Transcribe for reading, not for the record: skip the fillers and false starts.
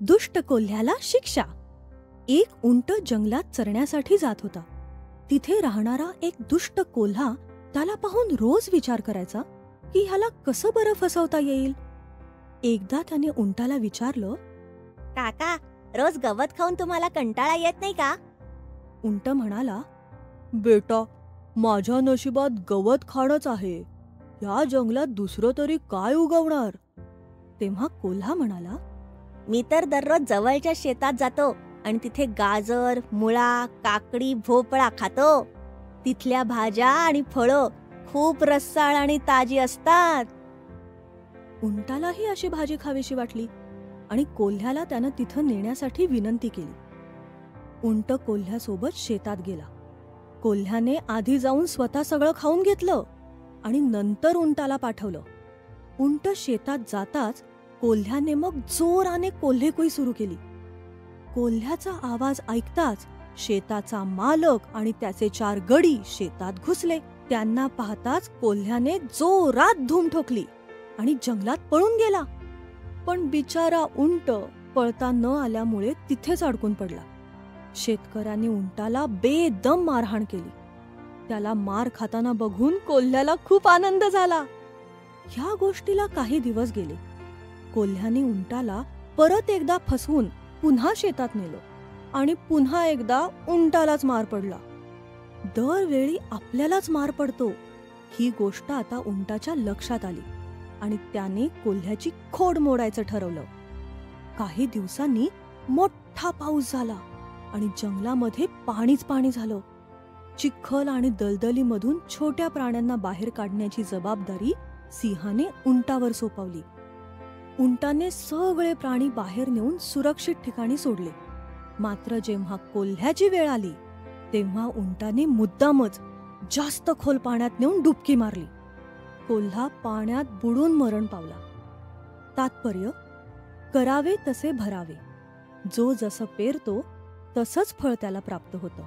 दुष्ट कोल्ह्याला शिक्षा. एक उंट जंगलात चरण्यासाठी जात होता. तिथे राहणारा एक दुष्ट कोल्हा त्याला पाहून रोज विचार करायचा की ह्याला कसं बरं फसवता येईल. एकदा त्याने उंटाला विचारलं, काका, रोज गवत खाऊन तुम्हाला कंटाळा येत नाही का? उंट म्हणाला, बेटा, माझ्या नशिबात गवत खाणंच आहे. या जंगलात दुसरं तरी काय उगवणार. तेव्हा कोल्हा म्हणाला, मी तर दररोज जवळच्या शेतात जातो आणि तिथे गाजर, मुळा, काकडी, भोपळा खातो. तिथल्या भाज्या आणि फळं खूप रसाळ आणि ताजी असतात. उंटालाही अशी भाजी खावीशी वाटली आणि कोल्ह्याला त्यानं तिथं नेण्यासाठी विनंती केली. उंट कोल्ह्यासोबत शेतात गेला. कोल्ह्याने आधी जाऊन स्वतः सगळं खाऊन घेतलं आणि नंतर उंटाला पाठवलं. उंट शेतात जाताच कोल्ह्याने मग जोराने कोल्हेकुई सुरू केली. कोल्ह्याचा आवाज ऐकताच शेताचा मालक आणि त्याचे 4 गडी शेतात घुसले. त्यांना पाहताच कोल्ह्याने जोरात धूम ठोकली आणि जंगलात पळून गेला. पण बिचारा उंट पळता न आल्यामुळे तिथेच अडकून पडला. शेतकऱ्यांनी उंटाला बेदम मारहाण केली. त्याला मार खाताना बघून कोल्ह्याला खूप आनंद झाला. ह्या गोष्टीला काही दिवस गेले. कोल्ह्याने उंटाला परत एकदा फसवून पुन्हा शेतात नेलं आणि पुन्हा एकदा उंटालाच मार पडला. दरवेळी आपल्यालाच मार पडतो ही गोष्ट आता उंटाच्या लक्षात आली आणि त्याने कोल्ह्याची खोड मोडायचं ठरवलं. काही दिवसांनी मोठा पाऊस झाला आणि जंगलामध्ये पाणीच पाणी झालं. चिखल आणि दलदलीमधून छोट्या प्राण्यांना बाहेर काढण्याची जबाबदारी सिंहाने उंटावर सोपवली. उंटाने सगळे प्राणी बाहेर नेऊन सुरक्षित ठिकाणी सोडले. मात्र जेव्हा कोल्ह्याची वेळ आली तेव्हा उंटाने मुद्दामच जास्त खोल पाण्यात नेऊन डुबकी मारली. कोल्हा पाण्यात बुडून मरण पावला. तात्पर्य, करावे तसे भरावे. जो जसं पेरतो तसंच फळ त्याला प्राप्त होतं.